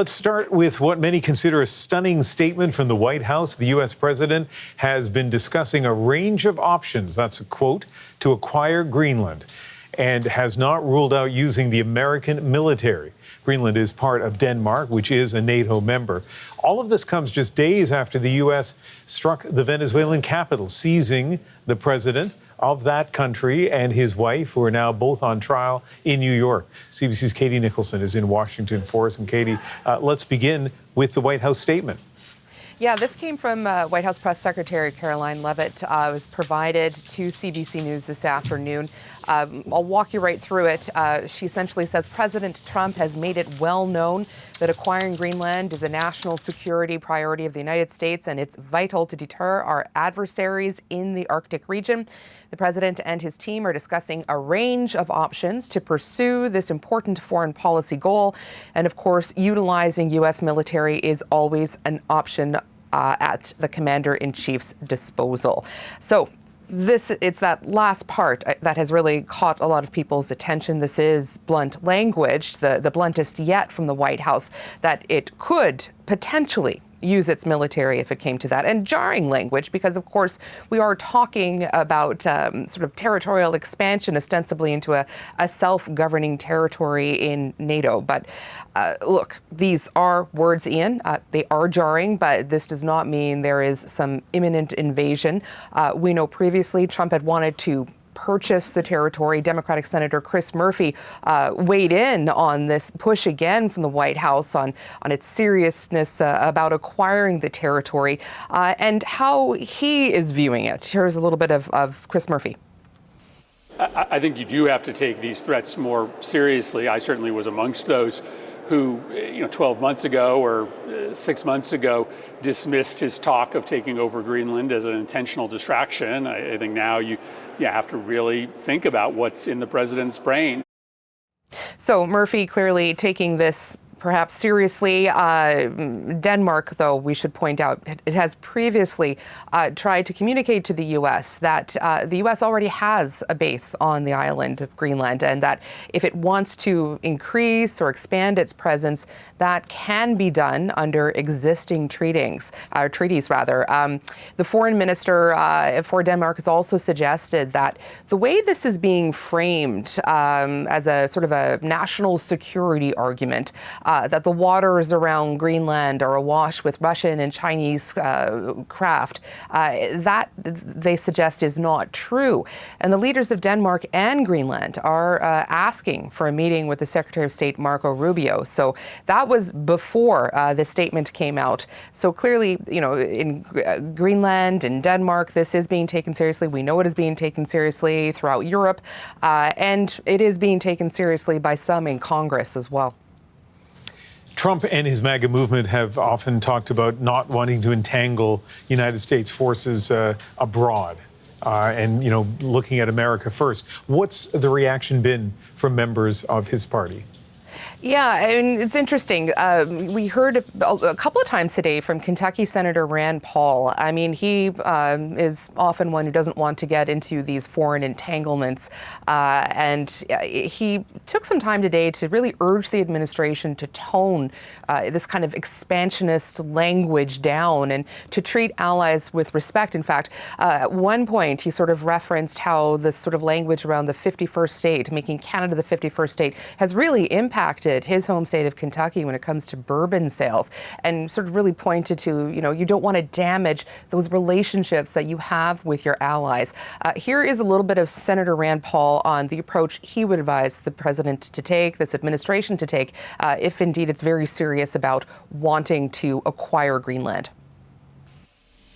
Let's start with what many consider a stunning statement from the White House. The U.S. president has been discussing a range of options, that's a quote, to acquire Greenland, and has not ruled out using the American military. Greenland is part of Denmark, which is a NATO member. All of this comes just days after the U.S. struck the Venezuelan capital, seizing the president of that country and his wife, who are now both on trial in New York. CBC's Katie Nicholson is in Washington for us. And Katie, let's begin with the White House statement. Yeah, this came from White House Press Secretary Caroline Leavitt. It was provided to CBC News this afternoon. I'll walk you right through it. She essentially says President Trump has made it well known that acquiring Greenland is a national security priority of the United States, and it's vital to deter our adversaries in the Arctic region. The president and his team are discussing a range of options to pursue this important foreign policy goal. And of course, utilizing U.S. military is always an option at the commander-in-chief's disposal. So it's that last part that has really caught a lot of people's attention. This is blunt language, the bluntest yet from the White House, that it could potentially use its military if it came to that, and jarring language because, of course, we are talking about sort of territorial expansion ostensibly into a self-governing territory in NATO. But look, these are words, Ian. They are jarring, but this does not mean there is some imminent invasion. We know previously Trump had wanted to purchase the territory. Democratic Senator Chris Murphy weighed in on this push again from the White House on its seriousness about acquiring the territory and how he is viewing it. Here's a little bit of Chris Murphy. I think you do have to take these threats more seriously. I certainly was amongst those who, 12 months ago or 6 months ago dismissed his talk of taking over Greenland as an intentional distraction. I think now you have to really think about what's in the president's brain. So Murphy clearly taking this perhaps seriously. Denmark, though, we should point out, it has previously tried to communicate to the U.S. that the U.S. already has a base on the island of Greenland, and that if it wants to increase or expand its presence, that can be done under existing treaties. The foreign minister for Denmark has also suggested that the way this is being framed as a sort of a national security argument, that the waters around Greenland are awash with Russian and Chinese craft, that they suggest is not true. And the leaders of Denmark and Greenland are asking for a meeting with the Secretary of State, Marco Rubio. So that was before this statement came out. So clearly, in Greenland and Denmark, this is being taken seriously. We know it is being taken seriously throughout Europe, and it is being taken seriously by some in Congress as well. Trump and his MAGA movement have often talked about not wanting to entangle United States forces abroad and, looking at America first. What's the reaction been from members of his party? Yeah, it's interesting. We heard a couple of times today from Kentucky Senator Rand Paul. I mean, he is often one who doesn't want to get into these foreign entanglements. And he took some time today to really urge the administration to tone this kind of expansionist language down and to treat allies with respect. In fact, at one point, he sort of referenced how this sort of language around the 51st state, making Canada the 51st state, has really impacted his home state of Kentucky when it comes to bourbon sales, and sort of really pointed to, you don't want to damage those relationships that you have with your allies. Here is a little bit of Senator Rand Paul on the approach he would advise the president to take, this administration to take, if indeed it's very serious about wanting to acquire Greenland.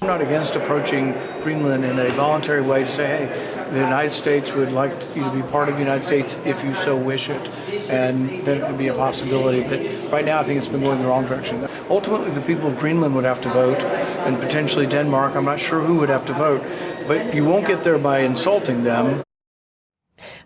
I'm not against approaching Greenland in a voluntary way to say, hey, the United States would like you to be part of the United States if you so wish it, and then it could be a possibility. But right now I think it's been going in the wrong direction. Ultimately, the people of Greenland would have to vote, and potentially Denmark. I'm not sure who would have to vote, but you won't get there by insulting them.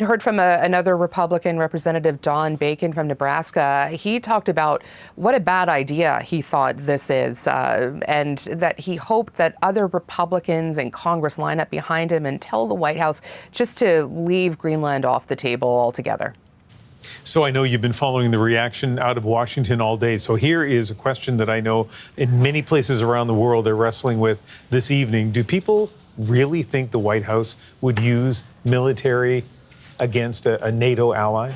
I heard from another Republican representative, Don Bacon from Nebraska. He talked about what a bad idea he thought this is, and that he hoped that other Republicans in Congress line up behind him and tell the White House just to leave Greenland off the table altogether. So I know you've been following the reaction out of Washington all day. So here is a question that I know in many places around the world they're wrestling with this evening. Do people really think the White House would use military against a NATO ally?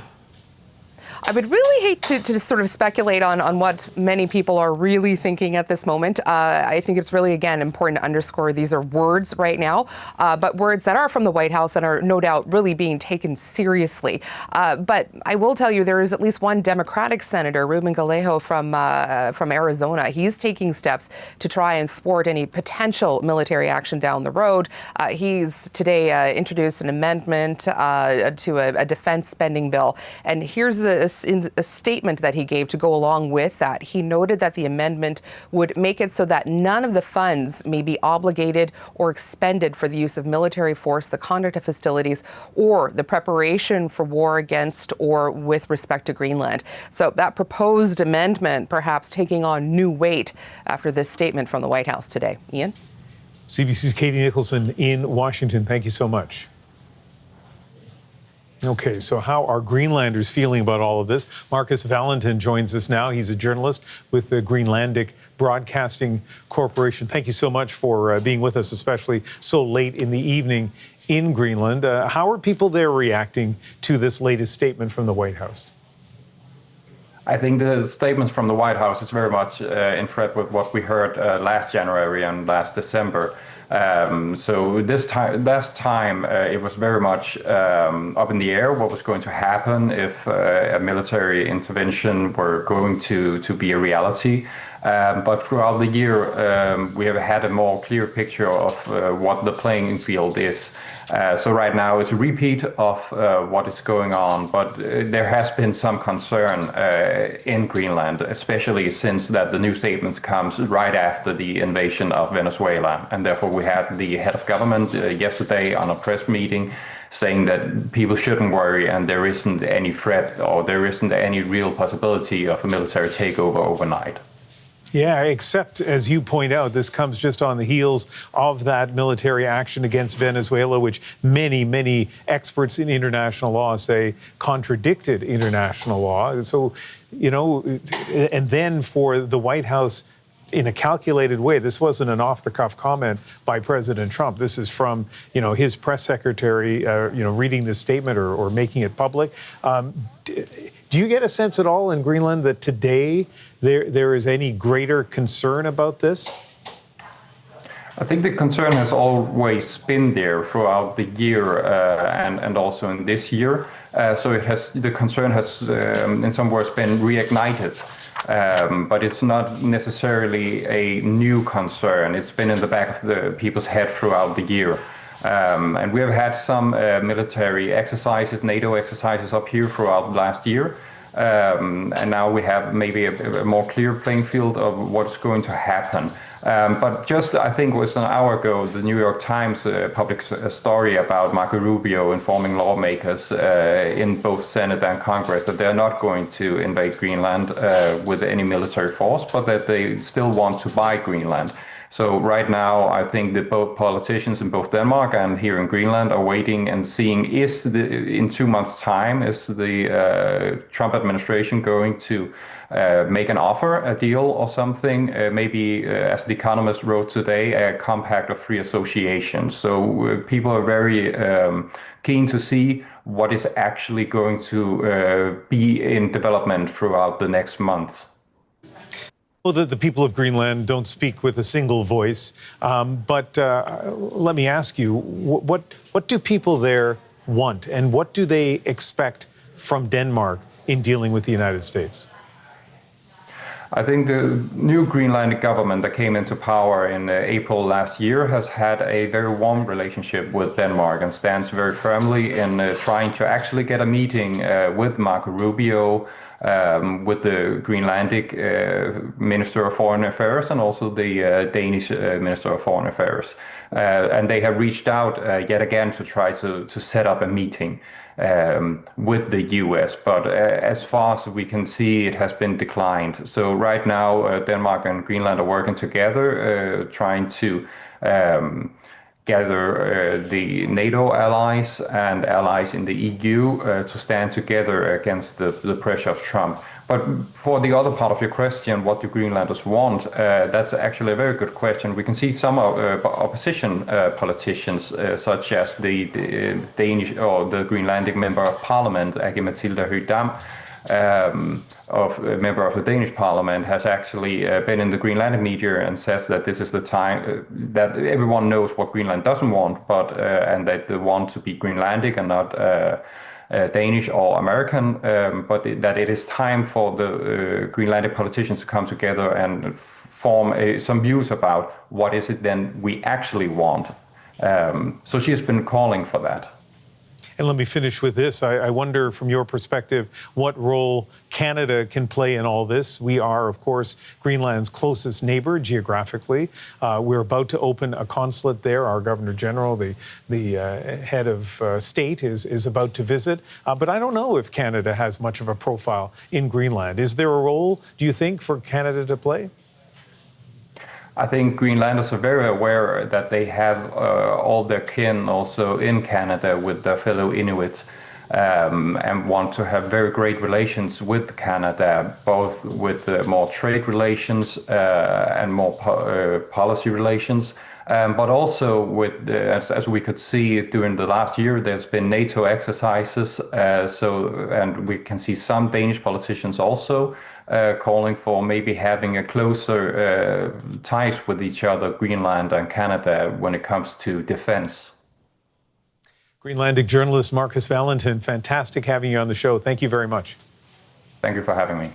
I would really hate to sort of speculate on what many people are really thinking at this moment. I think it's really, again, important to underscore these are words right now, but words that are from the White House and are no doubt really being taken seriously. But I will tell you there is at least one Democratic senator, Ruben Gallego from Arizona. He's taking steps to try and thwart any potential military action down the road. He's today introduced an amendment to a defense spending bill. And here's in a statement that he gave to go along with that. He noted that the amendment would make it so that none of the funds may be obligated or expended for the use of military force, the conduct of hostilities, or the preparation for war against or with respect to Greenland. So that proposed amendment perhaps taking on new weight after this statement from the White House today. Ian? CBC's Katie Nicholson in Washington. Thank you so much. Okay, so how are Greenlanders feeling about all of this? Markus Valentin joins us now. He's a journalist with the Greenlandic Broadcasting Corporation. Thank you so much for being with us, especially so late in the evening in Greenland. How are people there reacting to this latest statement from the White House? I think the statements from the White House is very much in thread with what we heard last January and last December. So last time it was very much up in the air what was going to happen if a military intervention were going to be a reality. But throughout the year, we have had a more clear picture of what the playing field is. So right now it's a repeat of what is going on, but there has been some concern in Greenland, especially since that the new statements comes right after the invasion of Venezuela. And therefore we had the head of government yesterday on a press meeting saying that people shouldn't worry and there isn't any threat or there isn't any real possibility of a military takeover overnight. Yeah, except, as you point out, this comes just on the heels of that military action against Venezuela, which many, many experts in international law say contradicted international law. So, you know, and then for the White House, in a calculated way, this wasn't an off-the-cuff comment by President Trump. This is from, you know, his press secretary, reading this statement or making it public. Do you get a sense at all in Greenland that today there is any greater concern about this? I think the concern has always been there throughout the year and also in this year. So the concern has in some words been reignited. But it's not necessarily a new concern. It's been in the back of the people's head throughout the year. And we have had some military exercises, NATO exercises up here throughout last year. And now we have maybe a more clear playing field of what's going to happen. But just, I think it was an hour ago, the New York Times published a story about Marco Rubio informing lawmakers in both Senate and Congress that they're not going to invade Greenland with any military force, but that they still want to buy Greenland. So right now, I think that both politicians in both Denmark and here in Greenland are waiting and seeing in 2 months' time, is the Trump administration going to make an offer, a deal or something, maybe as The Economist wrote today, a compact of free association. So people are very keen to see what is actually going to be in development throughout the next months. Well, the people of Greenland don't speak with a single voice, but let me ask you, what do people there want, and what do they expect from Denmark in dealing with the United States? I think the new Greenlandic government that came into power in April last year has had a very warm relationship with Denmark and stands very firmly in trying to actually get a meeting with Marco Rubio, with the Greenlandic Minister of Foreign Affairs and also the Danish Minister of Foreign Affairs. And they have reached out yet again to try to set up a meeting with the US, but as far as we can see, it has been declined. So right now, Denmark and Greenland are working together, trying to gather the NATO allies and allies in the EU to stand together against the pressure of Trump. But for the other part of your question, what do Greenlanders want? That's actually a very good question. We can see some opposition politicians, such as the Danish or the Greenlandic member of parliament, Aki-Matilda Høegh-Dam, a member of the Danish parliament, has actually been in the Greenlandic media and says that this is the time that everyone knows what Greenland doesn't want, but and that they want to be Greenlandic and not Danish or American, but that it is time for the Greenlandic politicians to come together and form some views about what is it then we actually want. So she has been calling for that. And let me finish with this. I wonder, from your perspective, what role Canada can play in all this. We are, of course, Greenland's closest neighbor geographically. We're about to open a consulate there. Our Governor General, the head of state, is about to visit. But I don't know if Canada has much of a profile in Greenland. Is there a role, do you think, for Canada to play? I think Greenlanders are very aware that they have all their kin also in Canada with their fellow Inuits, and want to have very great relations with Canada, both with more trade relations and more policy relations, but also with, as we could see during the last year, there's been NATO exercises, and we can see some Danish politicians also calling for maybe having a closer ties with each other, Greenland and Canada, when it comes to defense. Greenlandic journalist Markus Valentin, fantastic having you on the show. Thank you very much. Thank you for having me.